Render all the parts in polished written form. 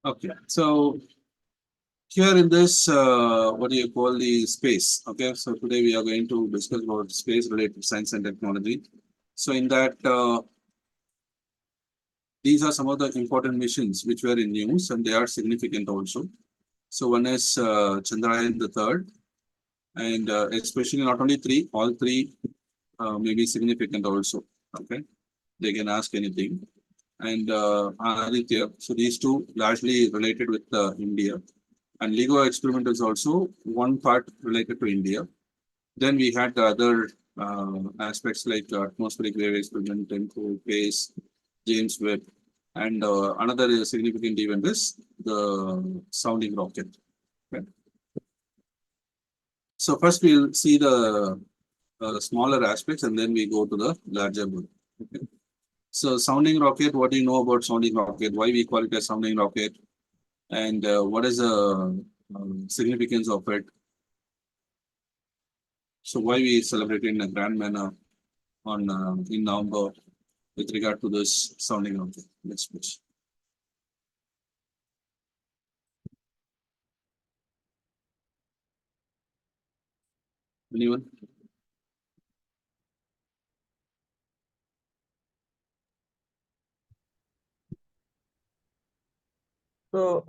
Okay, so here in this, what do you call the space? Okay, so today we are going to discuss about space related science and technology. So in that, these are some of the important missions which were in news and they are significant also. So one is Chandrayaan the third, and especially not only three, all three may be significant also. Okay, they can ask anything. And Adithya, so these two largely related with India. And LIGO experiment is also one part related to India. Then we had the other aspects like atmospheric wave experiment, tempo, pace, James Webb, and another significant event is the sounding rocket. Okay. So first we'll see the smaller aspects and then we go to the larger one. Okay. So sounding rocket, what do you know about sounding rocket? Why we call it a sounding rocket? And what is the significance of it? So why we celebrate in a grand manner on in November with regard to this sounding rocket? Let's push. Anyone? So,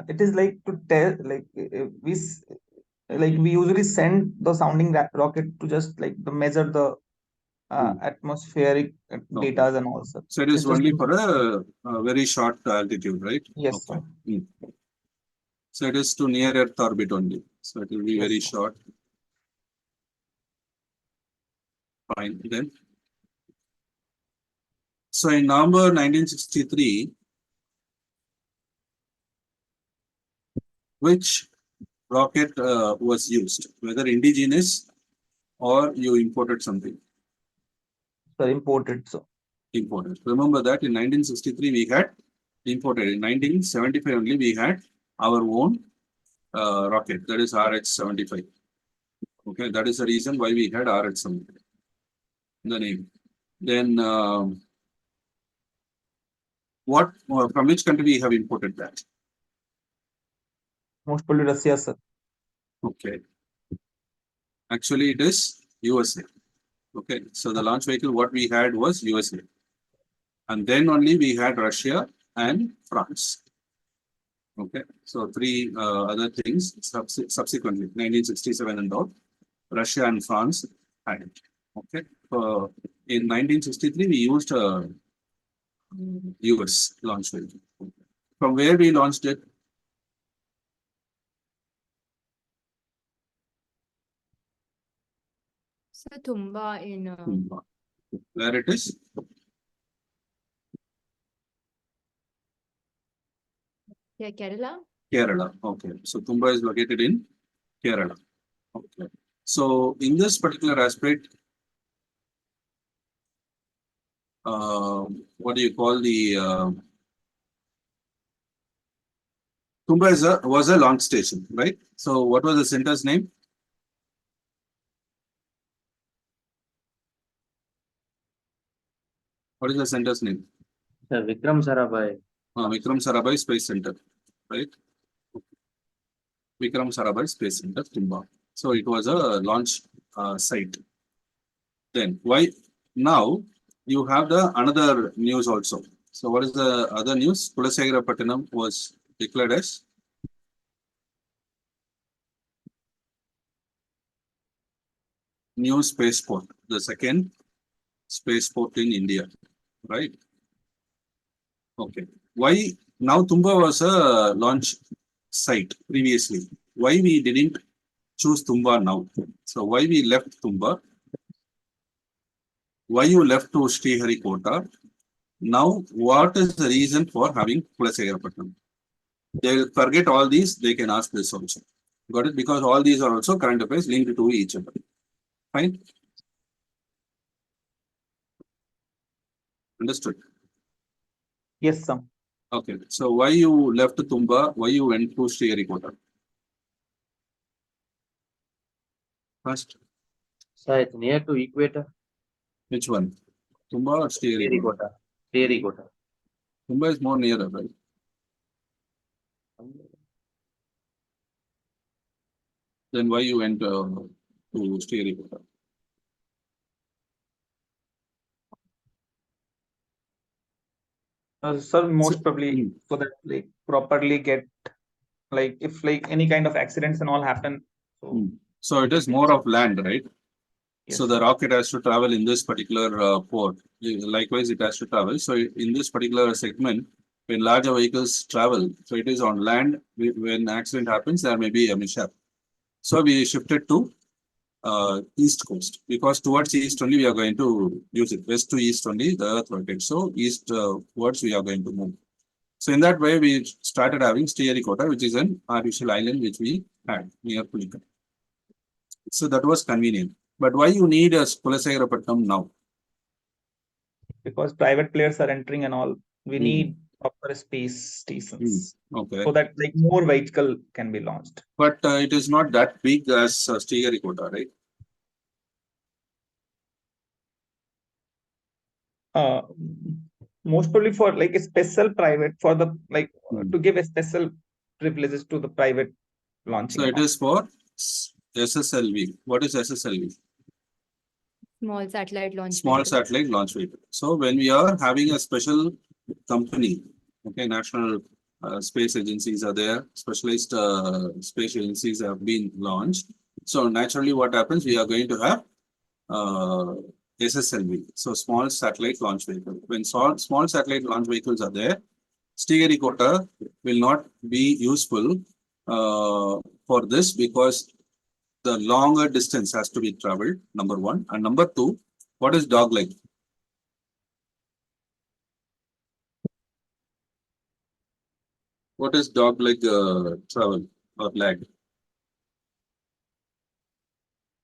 it is like to tell, like we usually send the sounding rocket to just like the measure the atmospheric data and all such. So it is It's just only for a very short altitude, right? yes, Okay. sir. So it is to near Earth orbit only. So it will be Yes, very sir. short. Fine. Then. So in November 1963, which rocket was used, whether indigenous or you imported something? Sir, imported. So Imported. Remember that in 1963 we had imported. In 1975 only we had our own rocket, that is RH-75. Okay, that is the reason why we had RH-75, the name. Then what from which country we have imported that? most probably Russia, sir. Okay, actually it is USA. Okay, so the launch vehicle what we had was USA, and then only we had Russia and France. Okay, so three other things subsequently 1967 and all, Russia and France had it. Okay, in 1963 we used a US launch vehicle. From where we launched it? So Tumba in Where it is? yeah, Kerala. Kerala. Okay, so Tumba is located in Kerala. Okay, so in this particular aspect, what do you call the Tumba was a launch station, right? So what was the center's name? What is the center's name? Vikram Sarabhai. Vikram Sarabhai Space Center, right? Vikram Sarabhai Space Center, Tumba. So it was a launch site. Then why now you have the another news also. So what is the other news? Kulasekarapattinam was declared as new spaceport, the second spaceport in India, right? Okay. Why now Tumba was a launch site previously? Why we didn't choose Tumba now? So why we left Tumba? Why you left to Sriharikota? Now, what is the reason for having Kulasekarapattinam? They will forget all these, they can ask this also. Got it? Because all these are also current affairs linked to each other. Fine? Understood? Yes, sir. Okay. So why you left Tumba? Why you went to Sriharikota? First. Sir, it's near to equator. Which one? Tumba or Sriharikota? Sriharikota. Tumba is more nearer, right? Then why you went to Sriharikota? Sir, most probably Hmm. so that like properly get like if like any kind of accidents and all happen. So Hmm. So it is more of land, right? yes, So the sir. rocket has to travel in this particular port. Likewise, it has to travel. So in this particular segment, when larger vehicles travel, so it is on land. When accident happens, there may be a mishap. So we shifted to east coast because towards east only we are going to use it. West to east only the Earth rotates. So east towards we are going to move. So in that way, we started having Sriharikota, which is an artificial island which we had near Pulikkad. So that was convenient. But why you need a Kulasekarapattinam now? Because private players are entering and all, we Hmm. need proper space stations Okay. so that like more vehicle can be launched. But it is not that big as Sriharikota, right? Uh, most probably for like a special private for the like Hmm. to give a special privileges to the private launching. So and it all. is for SSLV. What is SSLV? Small satellite launch Small vehicle. satellite launch vehicle. So when we are having a special company, okay, national space agencies are there, specialized space agencies have been launched. So naturally, what happens? We are going to have SSLV, so small satellite launch vehicle. When small satellite launch vehicles are there, Sriharikota will not be useful for this because the longer distance has to be traveled, number one. And number two, what is dog leg? What is dog leg travel or lag?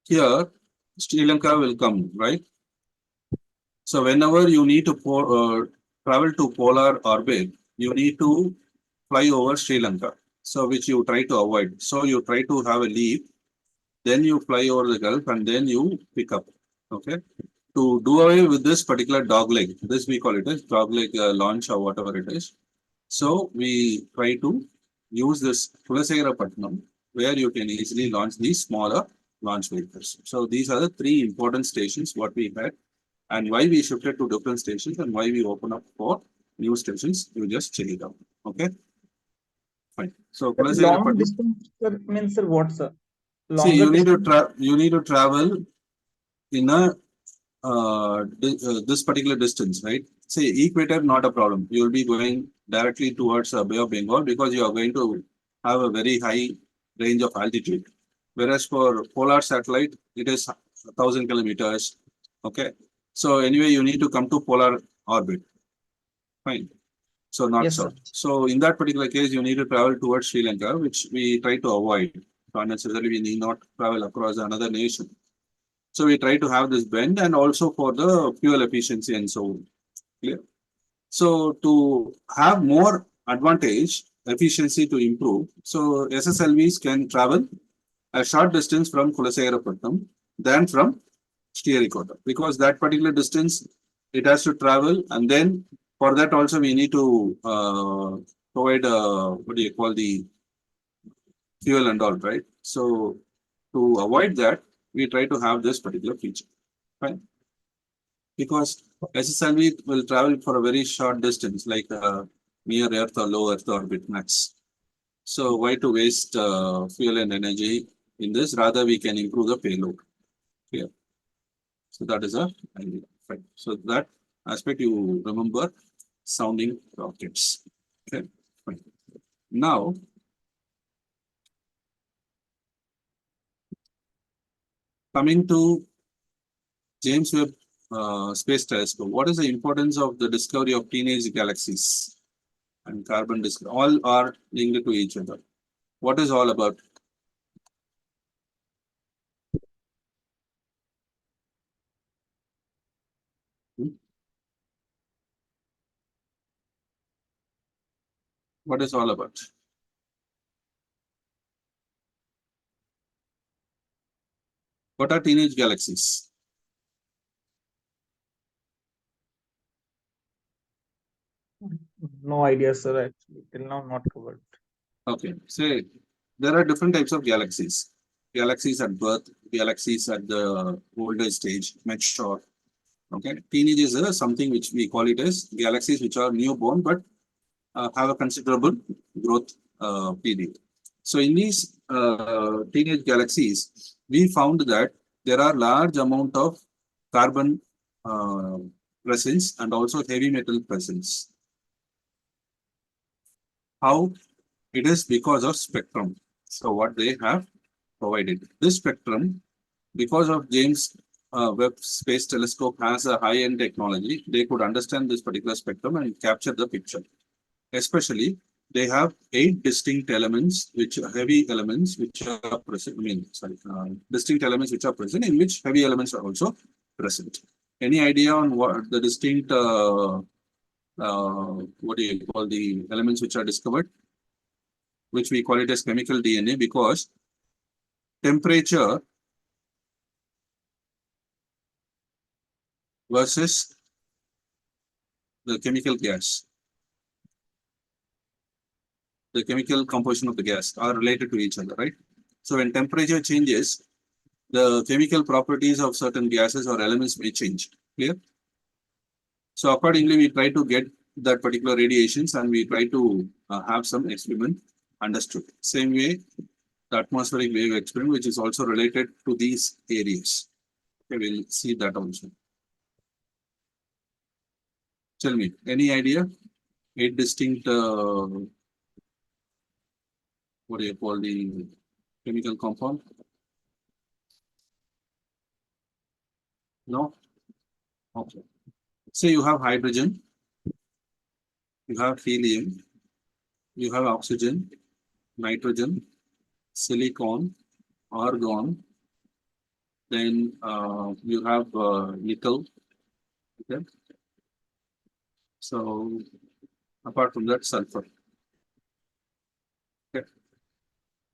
Here, Sri Lanka will come, right? So whenever you need to travel to polar orbit, you need to fly over Sri Lanka. So which you try to avoid. So you try to have a leave, then you fly over the Gulf and then you pick up. Okay. To do away with this particular dog leg, this we call it as dog leg launch or whatever it is. So we try to use this Kulasekarapattinam where you can easily launch these smaller launch vehicles. So these are the three important stations what we had and why we shifted to different stations and why we open up for new stations. You just check it out. Okay. Fine. So But long Kulasekarapattinam. distance sir, means sir, what sir? See, Longer distance. you need to travel in a this particular distance, right? Say equator, not a problem. You will be going directly towards Bay of Bengal because you are going to have a very high range of altitude. Whereas for polar satellite, it is 1,000 kilometers. Okay. So anyway, you need to come to polar orbit. Fine. So not Yes, so. sir. So in that particular case, you need to travel towards Sri Lanka, which we try to avoid. So unnecessarily, we need not travel across another nation. So we try to have this blend and also for the fuel efficiency and so on. Clear. So to have more advantage, efficiency to improve, so SSLVs can travel a short distance from Kulasekarapattinam than from Sriharikota because that particular distance it has to travel and then for that also we need to provide what do you call the fuel and all, right? So to avoid that, we try to have this particular feature, right? Because SSLV will travel for a very short distance, like near Earth or low Earth orbit max. So why to waste fuel and energy in this? Rather, we can improve the payload. Here. So that is a idea. Right. So that aspect you remember sounding rockets. Okay. Fine. Now, coming to James Webb Space Telescope, what is the importance of the discovery of teenage galaxies and carbon disk? All are linked to each other. What is all about? Hmm? What is all about? What are teenage galaxies? No idea, sir. Actually, till now not covered. Okay, say there are different types of galaxies. galaxies at birth, galaxies at the older stage, mature. Okay, teenage is something which we call it as galaxies which are newborn but have a considerable growth period. So in these teenage galaxies, we found that there are large amount of carbon presence and also heavy metal presence. How? It is because of spectrum. So what they have provided. This spectrum, because of James Webb Space Telescope has a high-end technology, they could understand this particular spectrum and capture the picture. Especially, they have 8 distinct elements, which are heavy elements, which are present. Distinct elements which are present, in which heavy elements are also present. Any idea on what the distinct, what do you call the elements which are discovered? Which we call it as chemical DNA, because temperature versus the chemical gas, the chemical composition of the gas are related to each other, right? So when temperature changes, the chemical properties of certain gases or elements may change. Clear? So accordingly, we try to get that particular radiations and we try to have some experiment understood. Same way, the atmospheric wave experiment, which is also related to these areas. Okay, we'll see that also. Tell me, any idea? 8 distinct, what do you call the chemical compound? No? Okay. Say you have hydrogen, you have helium, you have oxygen, nitrogen, silicon, argon, then you have nickel. Okay. So apart from that, sulfur. Okay.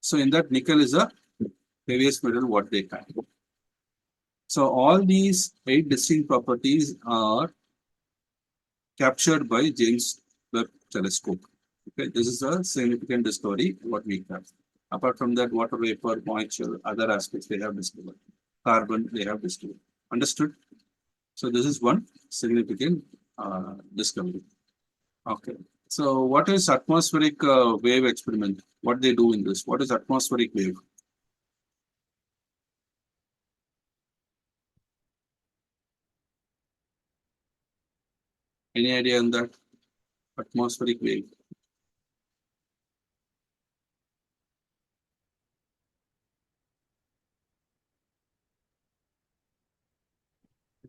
So in that, nickel is a heaviest metal what they have. So all these 8 distinct properties are captured by James Webb Telescope. Okay, this is a significant discovery what we have. Apart from that, water vapor, moisture, other aspects they have discovered. Carbon they have discovered. Understood? So this is one significant discovery. Okay. So what is atmospheric wave experiment? What they do in this? What is atmospheric wave? Any idea on that? Atmospheric wave.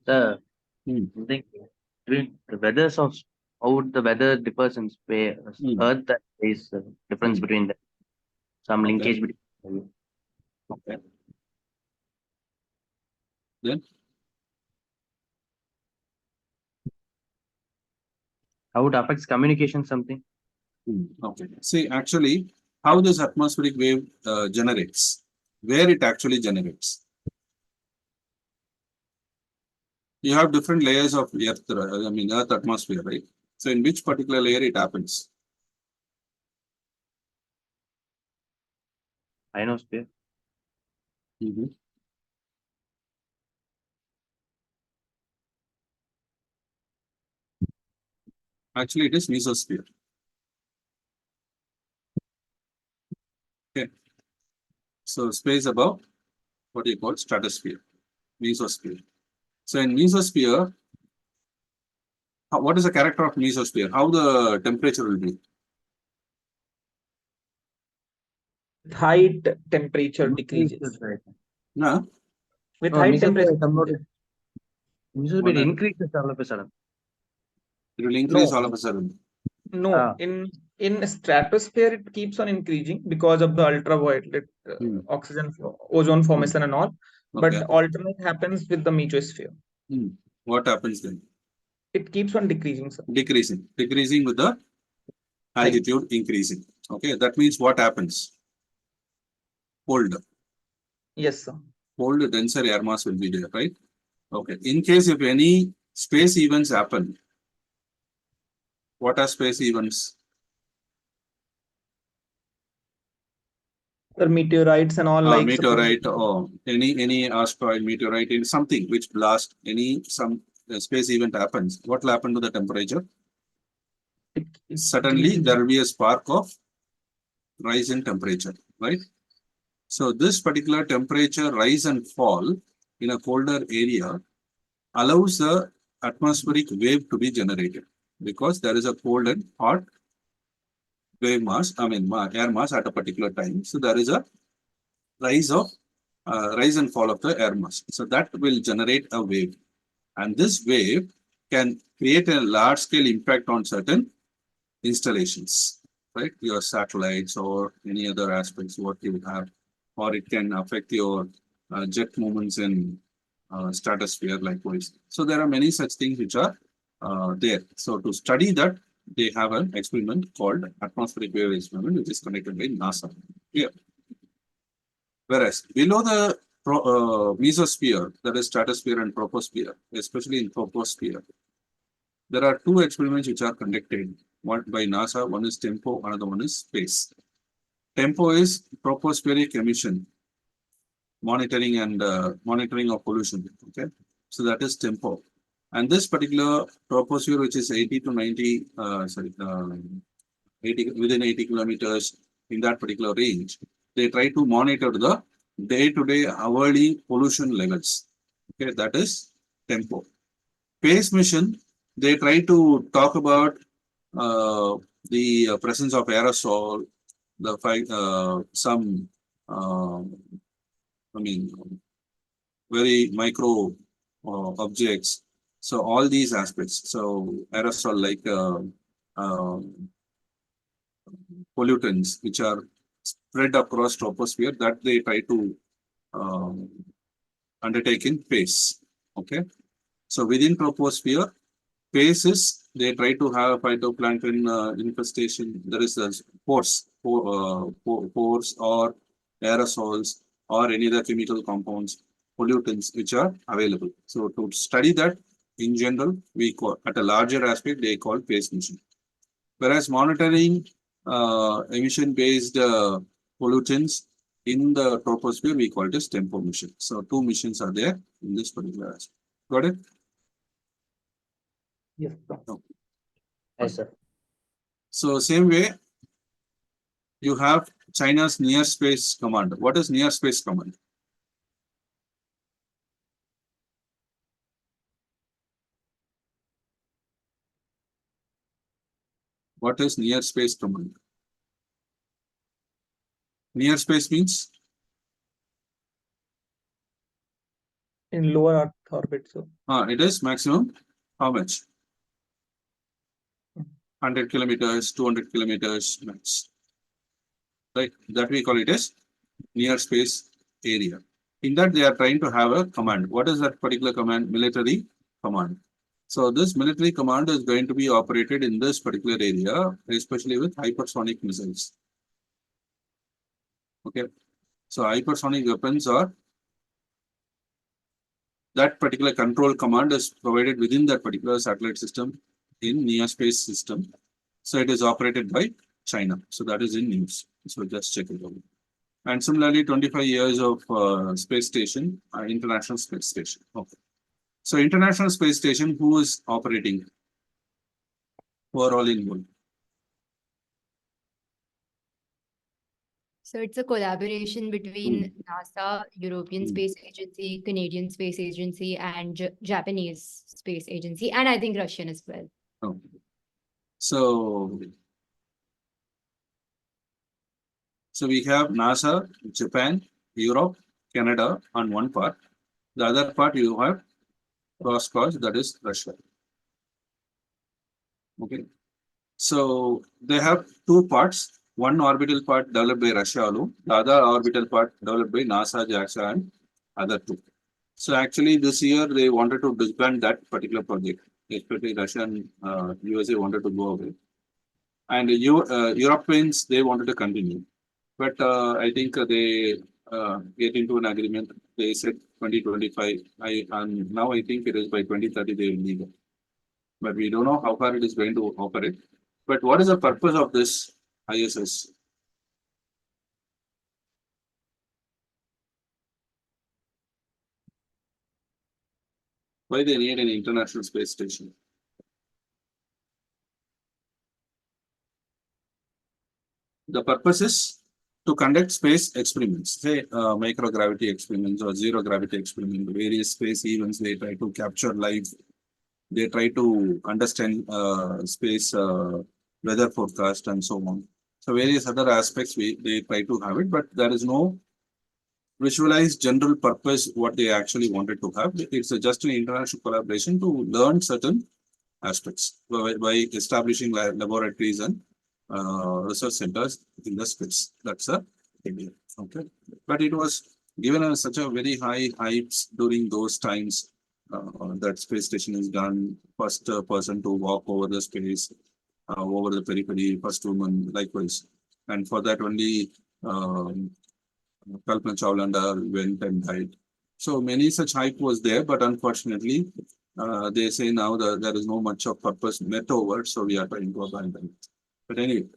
The Hmm. something between the weathers of how the weather differs in space, Earth, that is difference between them. Some Okay. linkage between. Okay. Then How it affects communication, something. okay. See, actually, how this atmospheric wave generates, where it actually generates. You have different layers of Earth, Earth atmosphere, right? So in which particular layer it happens? Ionosphere. Actually, it is mesosphere. Okay. So space above, what do you call stratosphere, mesosphere. So in mesosphere, what is the character of mesosphere? How the temperature will be? Height, temperature decreases. No, With No, height, temperature. mesosphere increases all of a sudden. it will increase No. all of a sudden. No, Ah. in stratosphere it keeps on increasing because of the ultraviolet oxygen, ozone formation and all. But Okay. alternate happens with the mesosphere. What happens then? It keeps on decreasing, sir. Decreasing with the altitude increasing. Okay, that means what happens? Cold. Yes, sir. Cold, denser air mass will be there, right? Okay. In case if any space events happen, what are space events? The meteorites and all, like suppose- meteorite or any asteroid, meteorite, in something which blast, some space event happens, what will happen to the temperature? it Suddenly increases. there will be a spark of rise in temperature, right? So this particular temperature rise and fall in a colder area allows the atmospheric wave to be generated, because there is a cold and hot wave mass, air mass at a particular time. So there is a rise and fall of the air mass. So that will generate a wave, and this wave can create a large scale impact on certain installations, right? Your satellites or any other aspects what you have, or it can affect your jet movements in stratosphere likewise. So there are many such things which are there. So to study that, they have an experiment called atmospheric wave experiment, which is conducted by NASA. Here. Whereas below the mesosphere, that is stratosphere and troposphere, especially in troposphere, there are two experiments which are conducted, one by NASA, one is TEMPO, another one is SPACE. TEMPO is tropospheric emission monitoring and monitoring of pollution. Okay, so that is TEMPO. And this particular troposphere, which is 80 to 90, 80 within 80 kilometers in that particular range, they try to monitor the day-to-day hourly pollution levels. Okay, that is TEMPO. SPACE mission, they try to talk about the presence of aerosol, some very micro objects. So all these aspects. So aerosol like pollutants which are spread across troposphere, that they try to undertake in SPACE. Okay. So within troposphere, SPACE they try to have phytoplankton infestation. There is a pores or aerosols or any other chemical compounds, pollutants which are available. So to study that, in general, we call at a larger aspect, they call SPACE mission. Whereas monitoring emission-based pollutants in the troposphere, we call it as TEMPO mission. So two missions are there in this particular aspect. Got it? Yes, sir. Yes, sir. So same way, you have China's Near Space Command. What is Near Space Command? What is Near Space Command? Near space means In lower Earth orbit, so it is maximum how much? 100 kilometers, 200 kilometers max. Right? That we call it as near space area. In that, they are trying to have a command. What is that particular command? Military command. So this military command is going to be operated in this particular area, especially with hypersonic missiles. Okay. So hypersonic weapons are that particular control command is provided within that particular satellite system in near space system. So it is operated by China. So that is in news. So just check it out. And similarly, 25 years of space station, International Space Station. Okay. So International Space Station, who is operating? Who are all involved? So it's a collaboration between NASA, European Space Agency, Canadian Space Agency, and Japanese Space Agency, and I think Russian as well. Oh. So we have NASA, Japan, Europe, Canada on one part. The other part you have Roscosmos, that is Russia. Okay. So they have two parts. One orbital part developed by Russia alone, the other orbital part developed by NASA, JAXA, and other two. So actually this year they wanted to disband that particular project, especially Russia and USA wanted to go away. And Europeans, they wanted to continue. But I think they get into an agreement. They said 2025. And now I think it is by 2030 they will leave it. But we don't know how far it is going to operate. But what is the purpose of this ISS? Why they need an international space station? The purpose is to conduct space experiments, say microgravity experiments or zero gravity experiments, various space events. They try to capture live. They try to understand space weather forecast and so on. So various other aspects they try to have it, but there is no visualized general purpose what they actually wanted to have. It's just an international collaboration to learn certain aspects by establishing laboratories and research centers in the space. That's a idea. Okay, but it was given as such a very high hypes during those times. That space station is done, first person to walk over the space, over the periphery, first woman, likewise. And for that only Kalpana Chawla went and died. So many such hype was there, but unfortunately, they say now that there is no much of purpose met over, so we are trying to abandon it. But anyway,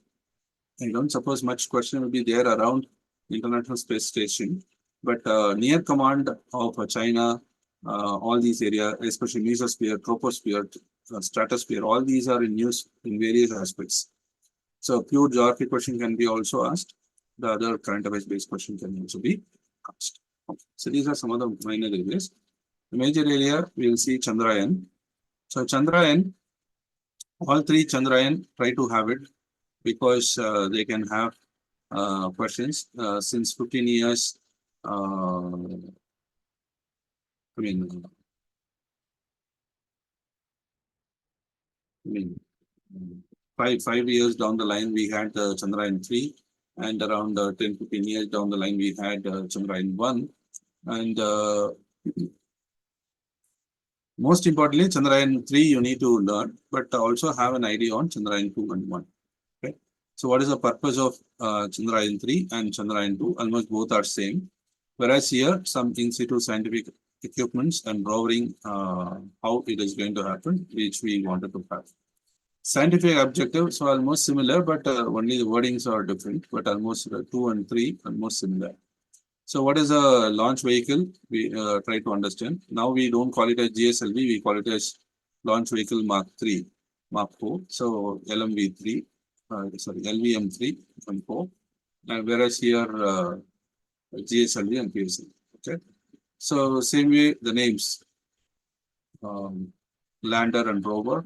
I don't suppose much question will be there around International Space Station, but near command of China, all these areas, especially mesosphere, troposphere, stratosphere, all these are in use in various aspects. So pure geography question can be also asked. The other current affairs based question can also be asked. Okay. So these are some of the minor areas. The major area we will see Chandrayaan. So Chandrayaan, all three Chandrayaan try to have it because they can have questions since 15 years. I mean, 5 years down the line, we had Chandrayaan 3, and around 10-15 years down the line, we had Chandrayaan 1. And most importantly, Chandrayaan 3 you need to learn, but also have an idea on Chandrayaan 2 and 1. Okay. So what is the purpose of Chandrayaan 3 and Chandrayaan 2? Almost both are same. Whereas here, some in situ scientific equipments and roving, how it is going to happen, which we wanted to have. Scientific objectives are almost similar, but only the wordings are different, but almost 2 and 3 almost similar. So what is a launch vehicle? We try to understand. Now we don't call it as GSLV, we call it as launch vehicle Mark 3, Mark 4. So LMV3, LVM3 and 4. And whereas here GSLV and PSLV. Okay. So same way the names, lander and rover.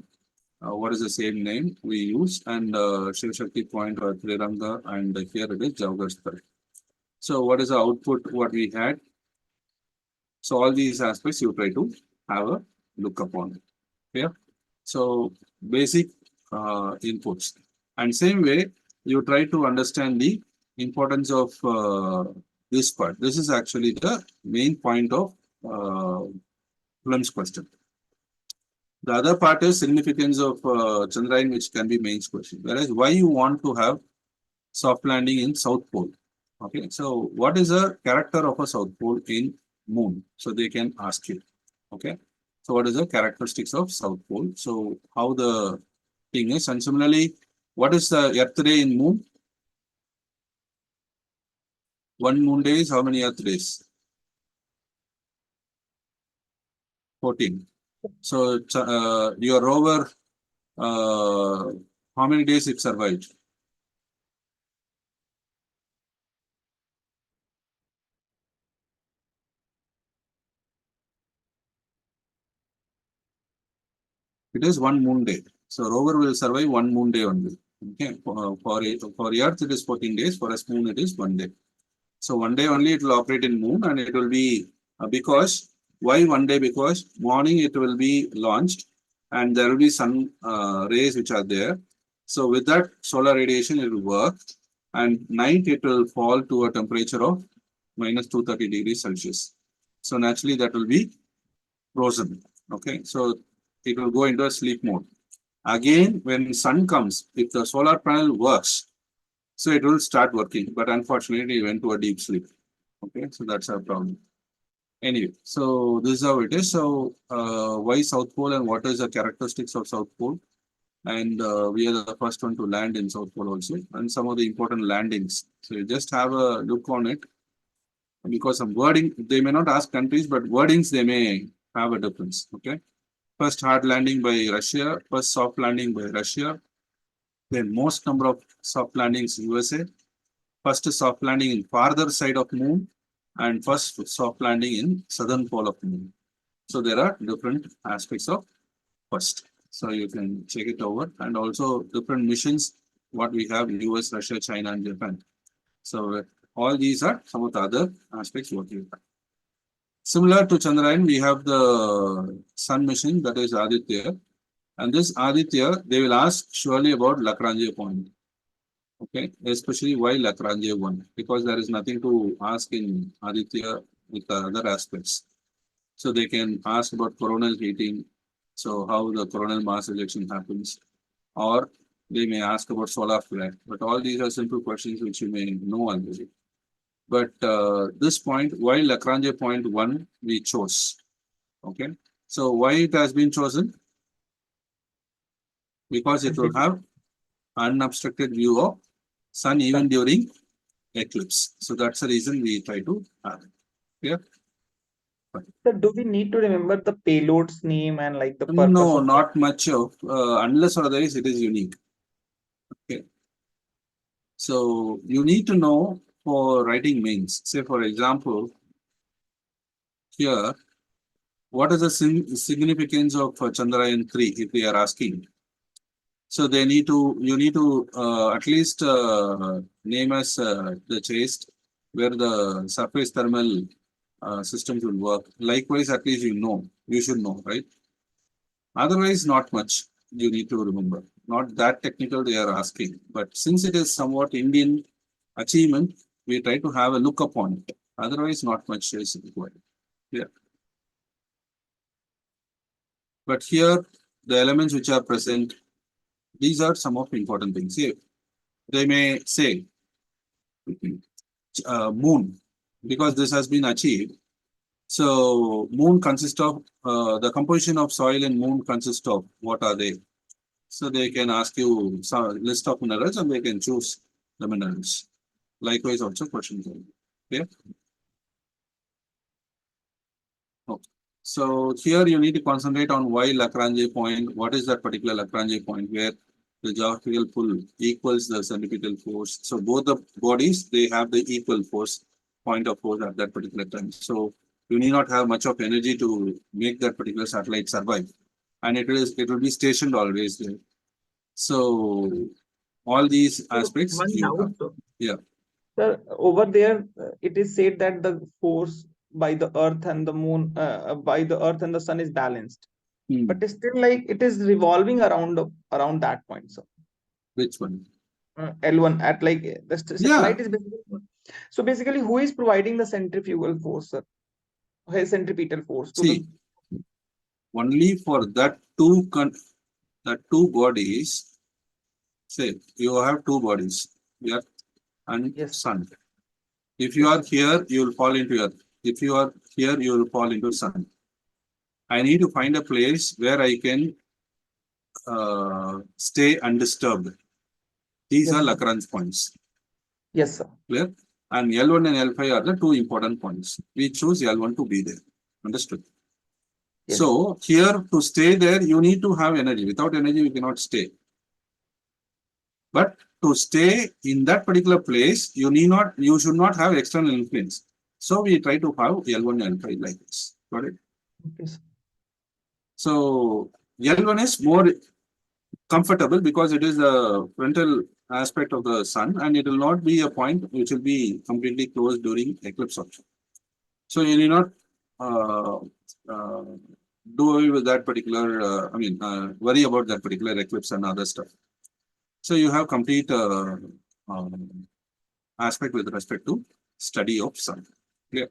What is the same name we use, and Shiv Shakti point or Triranga, and here it is Javagasthar. So what is the output what we had? So all these aspects you try to have a look upon. Yeah. So basic inputs, and same way you try to understand the importance of this part. This is actually the main point of prelims question. The other part is significance of Chandrayaan, which can be main question. Whereas why you want to have soft landing in South Pole? Okay, so what is the character of a South Pole in Moon? So they can ask you. Okay, so what is the characteristics of South Pole? So how the thing is, and similarly, what is the Earth day in Moon? One moon day is how many Earth days? 14. So your rover, how many days it survived? It is one moon day. So rover will survive one moon day only. Okay, for Earth it is 14 days. For us moon it is 1 day. So 1 day only it will operate in moon, and it will be because why 1 day? Because morning it will be launched, and there will be sun rays which are there. So with that solar radiation it will work, and night it will fall to a temperature of minus 230 degrees Celsius. So naturally that will be frozen. Okay, so it will go into a sleep mode. Again, when sun comes, if the solar panel works, so it will start working. But unfortunately, it went to a deep sleep. Okay, so that's our problem. Anyway, so this is how it is. So why South Pole and what is the characteristics of South Pole? And we are the first one to land in South Pole also, and some of the important landings. So you just have a look on it, because some wording, they may not ask countries, but wordings they may have a difference. Okay. First hard landing by Russia, first soft landing by Russia, then most number of soft landings USA, first soft landing in farther side of moon, and first soft landing in southern pole of moon. So there are different aspects of first. So you can check it over, and also different missions, what we have in US, Russia, China, and Japan. So all these are some of the other aspects what you have. Similar to Chandrayaan, we have the Sun mission, that is Adithya. And this Adithya, they will ask surely about Lagrange point. Okay, especially why Lagrange one, because there is nothing to ask in Adithya with the other aspects. So they can ask about coronal heating, so how the coronal mass ejection happens, or they may ask about solar flare. But all these are simple questions which you may know already. But this point, why Lagrange point 1 we chose. Okay, so why it has been chosen? Because it will have unobstructed view of sun even during eclipse. So that's the reason we try to have it. Yeah. So do we need to remember the payload's name and like the purpose No, of not much of, unless or otherwise it is unique. Okay. So you need to know for writing mains. Say for example, here, what is the significance of Chandrayaan 3 if they are asking? So they need to, you need to at least name as the chest where the surface thermal systems will work. Likewise, at least you should know, right? Otherwise, not much you need to remember. Not that technical they are asking, but since it is somewhat Indian achievement, we try to have a look upon it. Otherwise, not much is required. Yeah. But here, the elements which are present, these are some of the important things. Here, they may say moon, because this has been achieved. So moon consists of the composition of soil in moon consists of what are they? So they can ask you some list of minerals and they can choose the minerals. Likewise, also questions. Okay. Okay. So here you need to concentrate on why Lagrange point. What is that particular Lagrange point where the geographical pull equals the centripetal force? So both the bodies they have the equal force, point of force at that particular time. So you need not have much of energy to make that particular satellite survive, and it will be stationed always there. So all these aspects one you have. doubt? Yeah. Sir, over there, it is said that the force by the earth and the moon, by the earth and the sun is balanced. But it's still like it is revolving around that point. So Which one? L1 at like the satellite Yeah. is basically. So basically, who is providing the centrifugal force, sir? Centripetal force to See, only for that two bodies. Say you have two bodies, Earth and Yes. Sun. If you Yes, are here, you will fall into Earth. If you are here, you will fall into Sun. I need to find a place where I can stay undisturbed. These Yes, are sir. Lagrange points. Yes, sir. Clear? And L1 and L5 are the two important points. We choose L1 to be there. Understood? Yes. So here to stay there, you need to have energy. Without energy, you cannot stay. But to stay in that particular place, you should not have external influence. So we try to have L1 and L5 like this. Got it? Okay, sir. So L1 is more comfortable because it is the frontal aspect of the sun and it will not be a point which will be completely closed during eclipse option. So you need not do away with that particular, worry about that particular eclipse and other stuff. So you have complete aspect with respect to study of sun. Clear?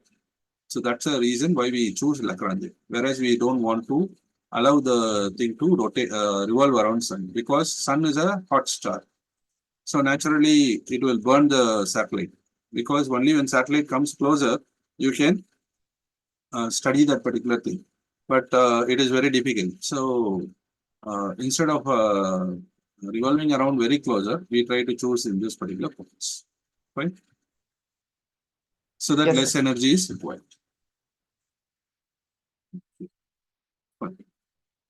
So that's a reason why we choose Lagrange, whereas we don't want to allow the thing to rotate, revolve around sun because sun is a hot star. So naturally it will burn the satellite because only when satellite comes closer, you can study that particular thing. But it is very difficult. So instead of revolving around very closer, we try to choose in this particular points. Right? So that Yes, less sir. energy is required.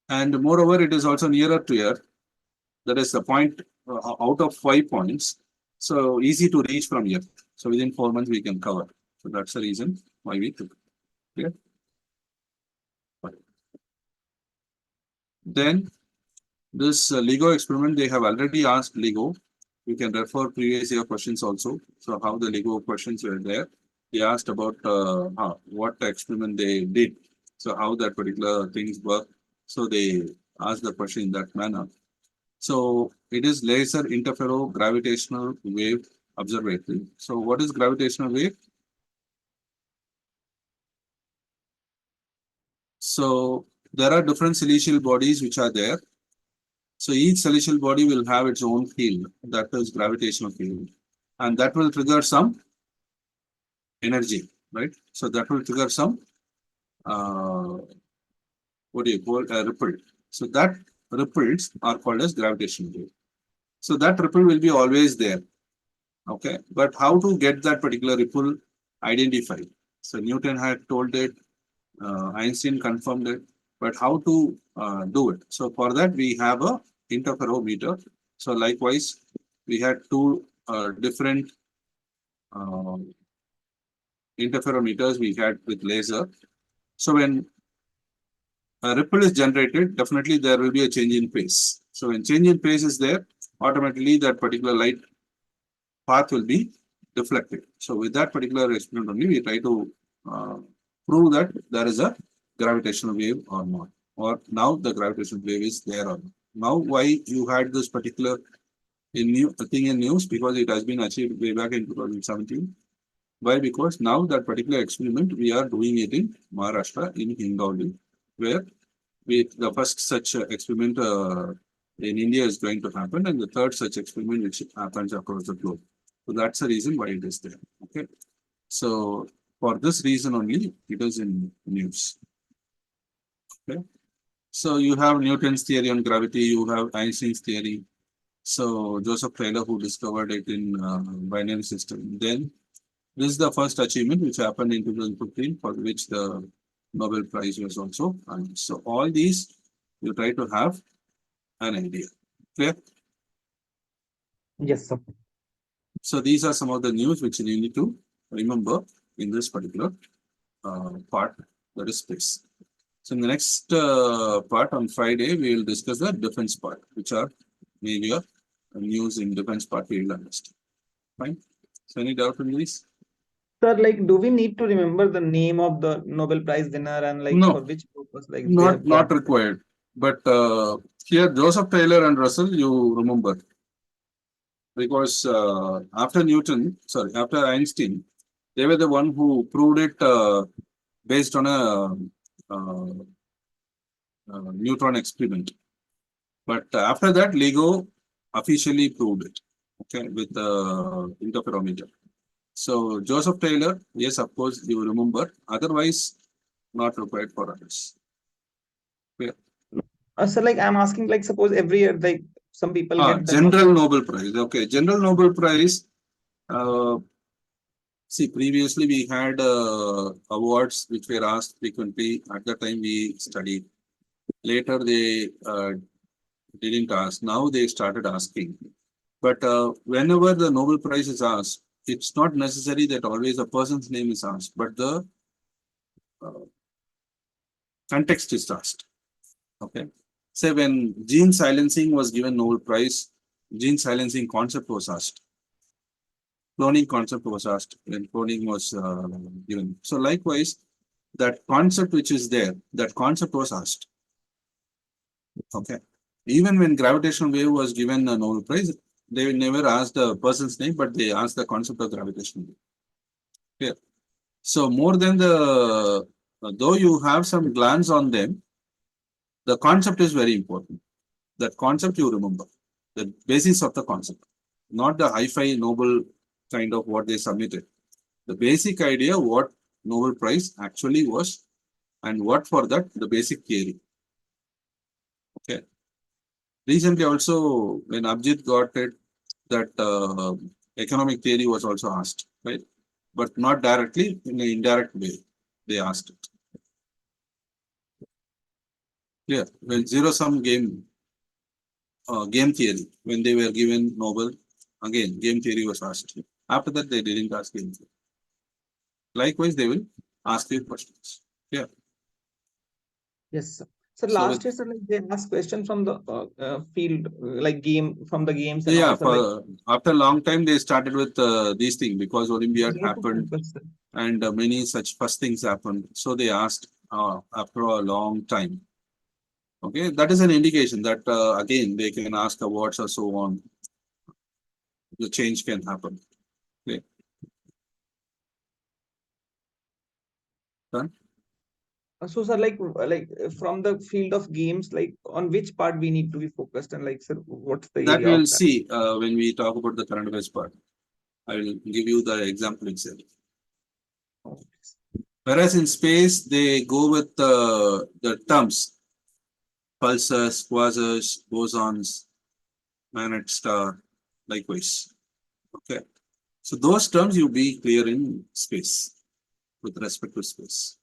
And moreover, it is also nearer to Earth. That is the point out of 5 points. So easy to reach from Earth. So within 4 months we can cover. So that's the reason why we took it. Okay. Then this LIGO experiment, they have already asked LIGO. You can refer previous year questions also. So how the LIGO questions were there. They asked about what experiment they did. So how that particular things work. So they asked the question in that manner. So it is laser interferogravitational wave observatory. So what is gravitational wave? So there are different celestial bodies which are there. So each celestial body will have its own field, that is gravitational field, and that will trigger some energy, right? So that will trigger some what do you call a ripple. So that ripples are called as gravitational wave. So that ripple will be always there. Okay, but how to get that particular ripple identified? So Newton had told it, Einstein confirmed it, but how to do it? So for that we have a interferometer. So likewise, we had two different interferometers we had with laser. So when a ripple is generated, definitely there will be a change in phase. So when change in phase is there, automatically that particular light path will be deflected. So with that particular experiment only, we try to prove that there is a gravitational wave or not, or now the gravitational wave is there or not. Now, why you had this particular thing in news? Because it has been achieved way back in 2017. Why? Because now that particular experiment we are doing it in Maharashtra in Hingoli, where the first such experiment in India is going to happen, and the third such experiment which happens across the globe. So that's the reason why it is there. Okay. So for this reason only, it is in news. Okay. So you have Newton's theory on gravity, you have Einstein's theory. So Joseph Taylor, who discovered it in binary system. Then this is the first achievement which happened in 2015, for which the Nobel Prize was also. And so all these you try to have an idea. Clear? Yes, sir. So these are some of the news which you need to remember in this particular part, that is space. So in the next part on Friday, we will discuss the defense part, which are major news in defense part we will understand. Fine. So any doubt in this? Sir, like, do we need to remember the name of the Nobel Prize winner and like No, for which purpose like they have not got? required. But here Joseph Taylor and Russell, you remember, because after Einstein, they were the one who proved it based on a neutron experiment. But after that, LIGO officially proved it, okay, with the interferometer. So Joseph Taylor, yes, of course, you remember. Otherwise, not required for others. Yeah. So like I'm asking, like suppose every year like some people get the General Nobel Prize. Okay, General Nobel Prize. See, previously we had awards which were asked frequently. At the time we studied. Later they didn't ask. Now they started asking. But whenever the Nobel Prize is asked, it's not necessary that always a person's name is asked, but the context is asked. Okay. Say when gene silencing was given Nobel Prize, gene silencing concept was asked. Cloning concept was asked when cloning was given. So likewise, that concept which is there, that concept was asked. Okay. Even when gravitational wave was given a Nobel Prize, they never asked the person's name, but they asked the concept of gravitational wave. Okay. So more than though you have some glance on them, the concept is very important. That concept you remember, the basis of the concept, not the hi-fi Nobel kind of what they submitted. The basic idea what Nobel Prize actually was, and what for that the basic theory. Okay. Recently also when Abjit got it, that economic theory was also asked, right? But not directly, in an indirect way they asked it. Yeah, when zero sum game, game theory, when they were given Nobel, again, game theory was asked. After that, they didn't ask game theory. Likewise, they will ask you questions. Yeah. Yes, sir. So So last with, year, sir, like they asked question from the field, like game from the games and yeah, also like for after a long time, they started with these things because Olympiad where to happened focus, sir. and many such first things happened. So they asked after a long time. Okay, that is an indication that again they can ask awards or so on. The change can happen. Okay. Done? So, sir, from the field of games, like on which part we need to be focused and like, sir, what's the That area we'll of that? see when we talk about the current affairs part. I will give you the example itself. Okay. Whereas in space, they go with the terms pulsars, quasars, bosons, planet star, likewise. Okay. So those terms you be clear in space with respect to space.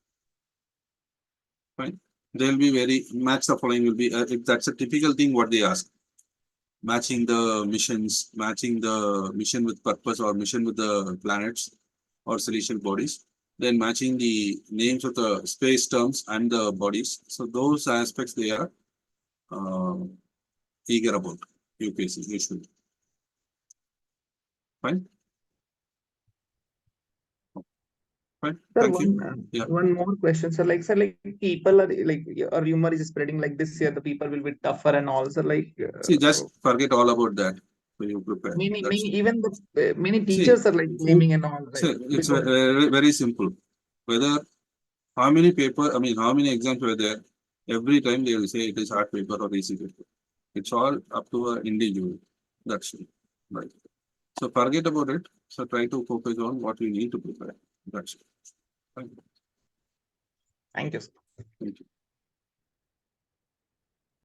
Fine. They'll be very match the following will be if that's a typical thing what they ask. Matching the missions, matching the mission with purpose or mission with the planets or celestial bodies, then matching the names of the space terms and the bodies. So those aspects they are eager about UPSC usually. Fine. Fine. Sir, Thank you. Yeah. one more question, sir. Like, sir, like people are like a rumor is spreading like this year the people will be tougher and all. So, like See, just forget all about that. So you prepare. many even the many See, teachers are like who, claiming and all, right? see, it's Because very simple. Whether how many paper, I mean, how many exams were there? Every time they will say it is hard paper or easy paper. It's all up to an individual. That's it. Right. So forget about it. So try to focus on what you need to prepare. That's it. Fine. thank you, sir. Thank you.